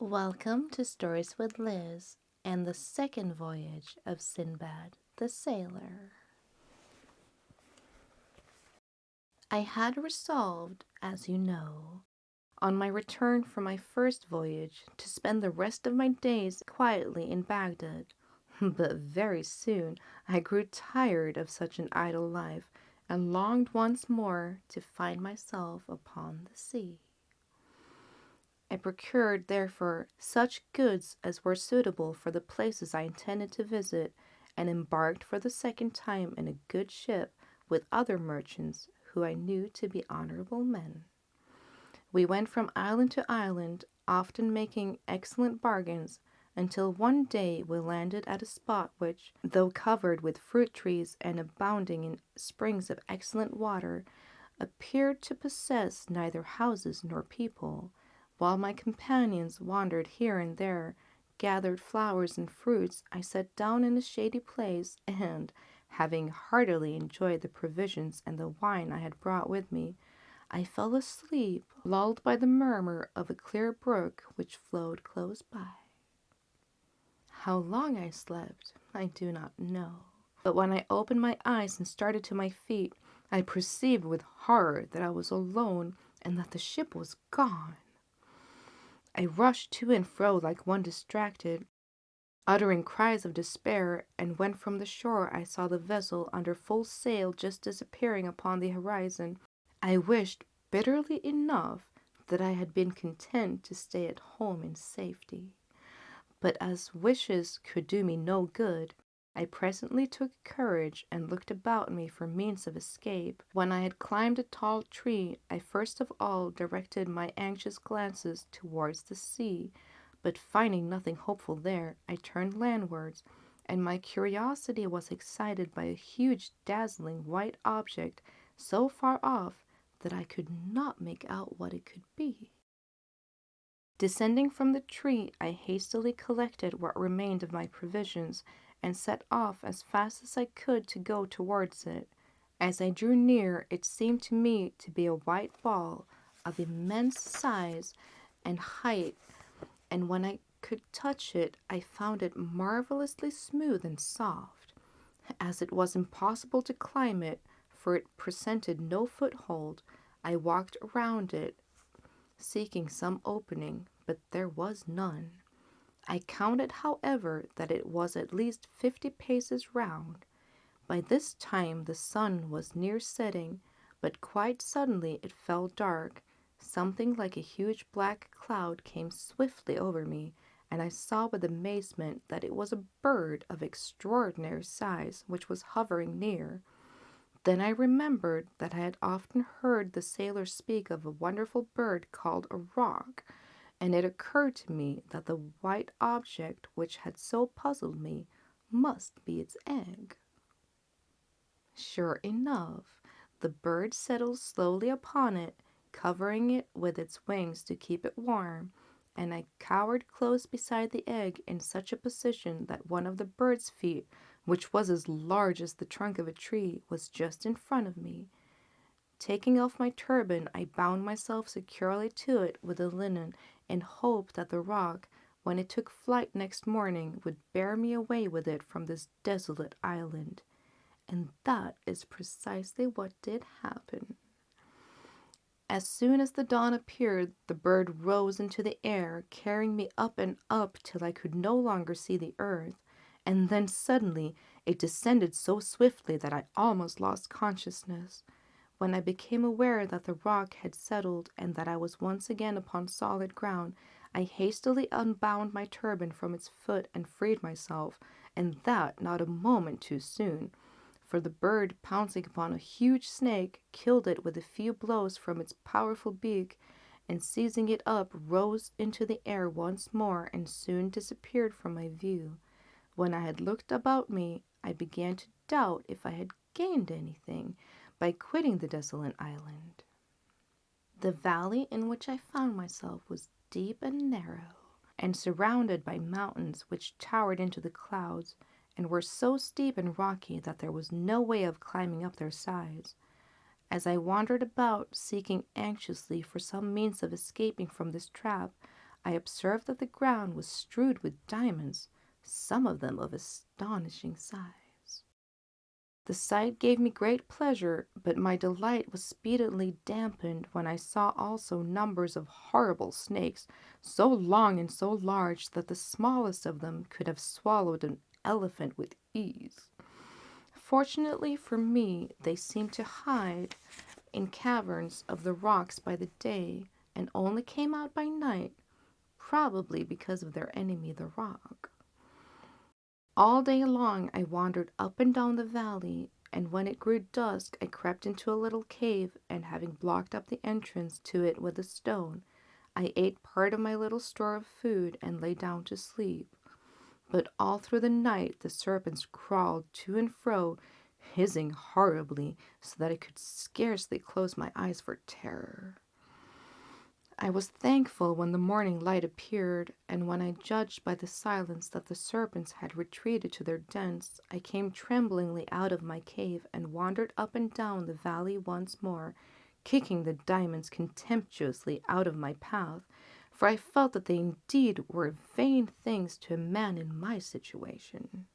Welcome to Stories with Liz and the second voyage of Sinbad the Sailor. I had resolved, as you know, on my return from my first voyage to spend the rest of my days quietly in Baghdad, but very soon I grew tired of such an idle life and longed once more to find myself upon the sea. I procured, therefore, such goods as were suitable for the places I intended to visit, and embarked for the second time in a good ship with other merchants who I knew to be honorable men. We went from island to island, often making excellent bargains, until one day we landed at a spot which, though covered with fruit trees and abounding in springs of excellent water, appeared to possess neither houses nor people. While my companions wandered here and there, gathered flowers and fruits, I sat down in a shady place, and, having heartily enjoyed the provisions and the wine I had brought with me, I fell asleep, lulled by the murmur of a clear brook which flowed close by. How long I slept, I do not know, but when I opened my eyes and started to my feet, I perceived with horror that I was alone and that the ship was gone. I rushed to and fro like one distracted, uttering cries of despair, and when from the shore I saw the vessel under full sail just disappearing upon the horizon, I wished bitterly enough that I had been content to stay at home in safety. But as wishes could do me no good, I presently took courage and looked about me for means of escape. When I had climbed a tall tree, I first of all directed my anxious glances towards the sea, but finding nothing hopeful there, I turned landwards, and my curiosity was excited by a huge dazzling white object so far off that I could not make out what it could be. Descending from the tree, I hastily collected what remained of my provisions and set off as fast as I could to go towards it. As I drew near, it seemed to me to be a white ball of immense size and height, and when I could touch it, I found it marvelously smooth and soft. As it was impossible to climb it, for it presented no foothold, I walked around it, seeking some opening, but there was none. I counted, however, that it was at least 50 paces round. By this time the sun was near setting, but quite suddenly it fell dark. Something like a huge black cloud came swiftly over me, and I saw with amazement that it was a bird of extraordinary size which was hovering near. Then I remembered that I had often heard the sailors speak of a wonderful bird called a roc, and it occurred to me that the white object which had so puzzled me must be its egg. Sure enough, the bird settled slowly upon it, covering it with its wings to keep it warm, and I cowered close beside the egg in such a position that one of the bird's feet, which was as large as the trunk of a tree, was just in front of me. Taking off my turban, I bound myself securely to it with the linen, in hope that the roc, when it took flight next morning, would bear me away with it from this desolate island. And that is precisely what did happen. As soon as the dawn appeared, the bird rose into the air, carrying me up and up till I could no longer see the earth, and then suddenly it descended so swiftly that I almost lost consciousness. When I became aware that the roc had settled and that I was once again upon solid ground, I hastily unbound my turban from its foot and freed myself, and that not a moment too soon, for the bird, pouncing upon a huge snake, killed it with a few blows from its powerful beak, and seizing it up, rose into the air once more and soon disappeared from my view. When I had looked about me, I began to doubt if I had gained anything by quitting the desolate island. The valley in which I found myself was deep and narrow, and surrounded by mountains which towered into the clouds, and were so steep and rocky that there was no way of climbing up their sides. As I wandered about, seeking anxiously for some means of escaping from this trap, I observed that the ground was strewed with diamonds, some of them of astonishing size. The sight gave me great pleasure, but my delight was speedily dampened when I saw also numbers of horrible snakes, so long and so large that the smallest of them could have swallowed an elephant with ease. Fortunately for me, they seemed to hide in caverns of the rocks by the day, and only came out by night, probably because of their enemy the rock. All day long I wandered up and down the valley, and when it grew dusk I crept into a little cave, and having blocked up the entrance to it with a stone, I ate part of my little store of food and lay down to sleep. But all through the night the serpents crawled to and fro, hissing horribly, so that I could scarcely close my eyes for terror. I was thankful when the morning light appeared, and when I judged by the silence that the serpents had retreated to their dens, I came tremblingly out of my cave and wandered up and down the valley once more, kicking the diamonds contemptuously out of my path, for I felt that they indeed were vain things to a man in my situation.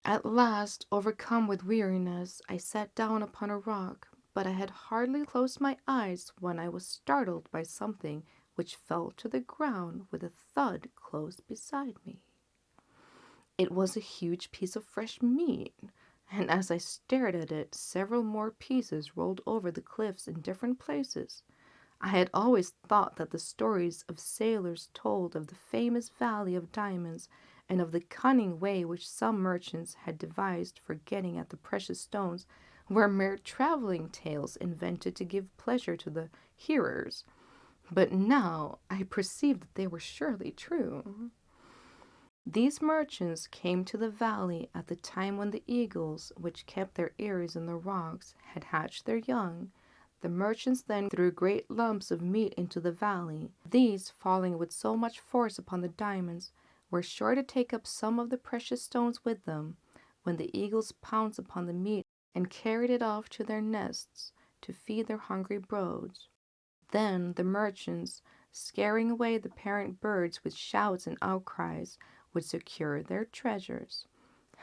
At last, overcome with weariness, I sat down upon a rock, but I had hardly closed my eyes when I was startled by something which fell to the ground with a thud close beside me. It was a huge piece of fresh meat, and as I stared at it, several more pieces rolled over the cliffs in different places. I had always thought that the stories of sailors told of the famous Valley of Diamonds and of the cunning way which some merchants had devised for getting at the precious stones were mere traveling tales invented to give pleasure to the hearers. But now I perceived that they were surely true. These merchants came to the valley at the time when the eagles, which kept their eyries in the rocks, had hatched their young. The merchants then threw great lumps of meat into the valley. These, falling with so much force upon the diamonds, were sure to take up some of the precious stones with them, when the eagles pounced upon the meat and carried it off to their nests to feed their hungry broods. Then the merchants, scaring away the parent birds with shouts and outcries, would secure their treasures.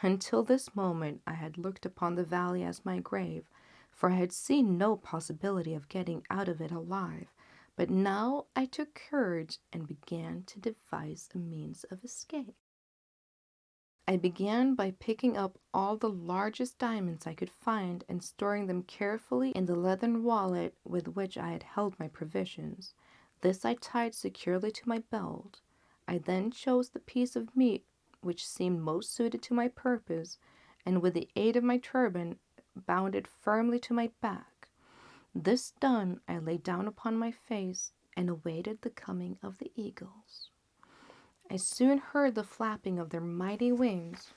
Until this moment I had looked upon the valley as my grave, for I had seen no possibility of getting out of it alive. But now I took courage and began to devise a means of escape. I began by picking up all the largest diamonds I could find and storing them carefully in the leathern wallet with which I had held my provisions. This I tied securely to my belt. I then chose the piece of meat which seemed most suited to my purpose, and with the aid of my turban bound it firmly to my back. This done, I lay down upon my face and awaited the coming of the eagles. I soon heard the flapping of their mighty wings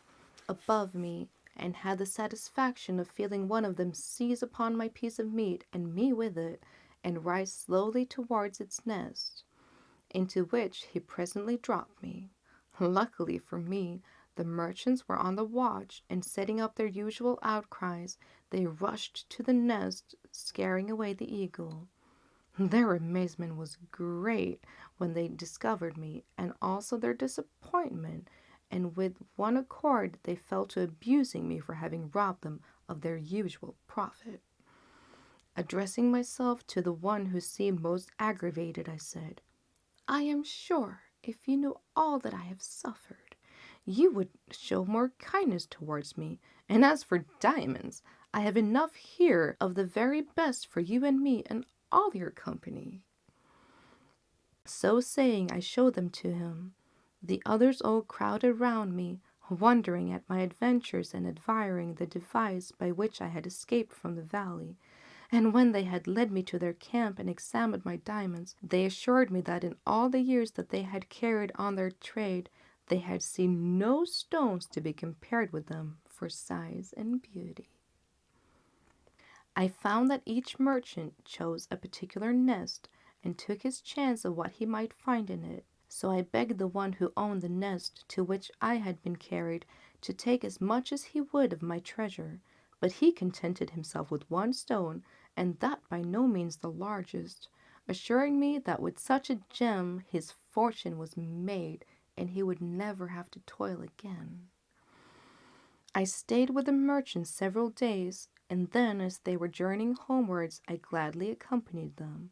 above me, and had the satisfaction of feeling one of them seize upon my piece of meat and me with it, and rise slowly towards its nest, into which he presently dropped me. Luckily for me, the merchants were on the watch, and setting up their usual outcries, they rushed to the nest, scaring away the eagle. Their amazement was great when they discovered me, and also their disappointment, and with one accord they fell to abusing me for having robbed them of their usual profit. Addressing myself to the one who seemed most aggravated, I said, "I am sure, if you knew all that I have suffered, you would show more kindness towards me, and as for diamonds, I have enough here of the very best for you and me and all your company." So saying, I showed them to him. The others all crowded round me, wondering at my adventures and admiring the device by which I had escaped from the valley. And when they had led me to their camp and examined my diamonds, they assured me that in all the years that they had carried on their trade, they had seen no stones to be compared with them for size and beauty. I found that each merchant chose a particular nest and took his chance of what he might find in it. So I begged the one who owned the nest to which I had been carried to take as much as he would of my treasure, but he contented himself with one stone, and that by no means the largest, assuring me that with such a gem his fortune was made and he would never have to toil again. I stayed with the merchants several days, and then as they were journeying homewards I gladly accompanied them.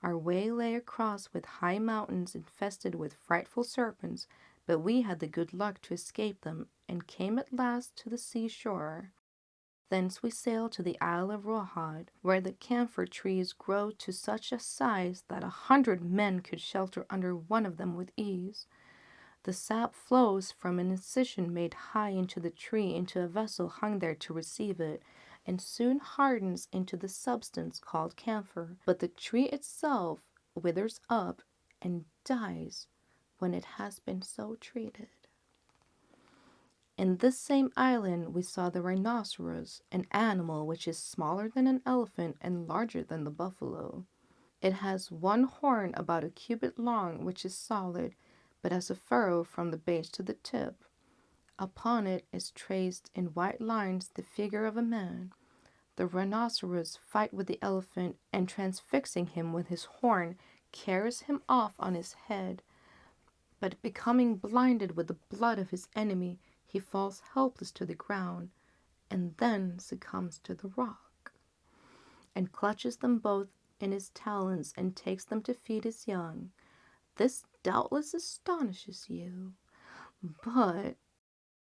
Our way lay across with high mountains infested with frightful serpents, but we had the good luck to escape them, and came at last to the seashore. Thence we sailed to the Isle of Rohad, where the camphor trees grow to such a size that 100 men could shelter under one of them with ease. The sap flows from an incision made high into the tree into a vessel hung there to receive it, and soon hardens into the substance called camphor. But the tree itself withers up and dies when it has been so treated. In this same island we saw the rhinoceros, an animal which is smaller than an elephant and larger than the buffalo. It has one horn about a cubit long, which is solid, but has a furrow from the base to the tip. Upon it is traced in white lines the figure of a man. The rhinoceros fight with the elephant, and transfixing him with his horn, carries him off on his head. But becoming blinded with the blood of his enemy, he falls helpless to the ground, and then succumbs to the rock, and clutches them both in his talons and takes them to feed his young. This doubtless astonishes you, but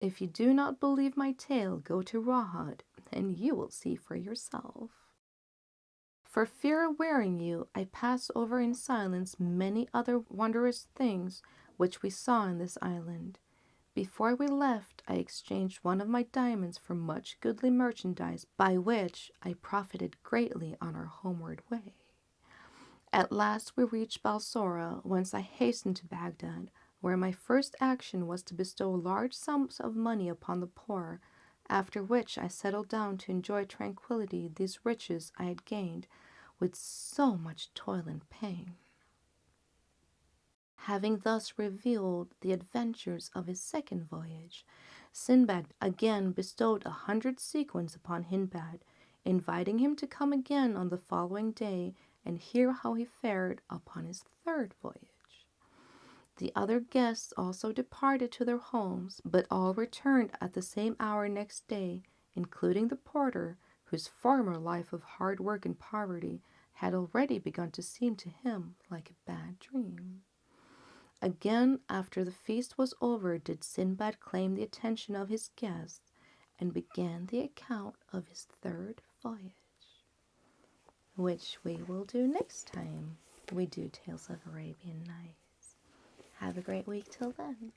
if you do not believe my tale, go to Rahad, and you will see for yourself. For fear of wearying you, I pass over in silence many other wondrous things which we saw in this island. Before we left, I exchanged one of my diamonds for much goodly merchandise, by which I profited greatly on our homeward way. At last we reached Balsora, whence I hastened to Baghdad, where my first action was to bestow large sums of money upon the poor, after which I settled down to enjoy tranquility these riches I had gained with so much toil and pain. Having thus revealed the adventures of his second voyage, Sinbad again bestowed 100 sequins upon Hindbad, inviting him to come again on the following day and hear how he fared upon his third voyage. The other guests also departed to their homes, but all returned at the same hour next day, including the porter, whose former life of hard work and poverty had already begun to seem to him like a bad dream. Again, after the feast was over, did Sinbad claim the attention of his guests, and began the account of his third voyage, which we will do next time we do Tales of Arabian Nights. Have a great week till then.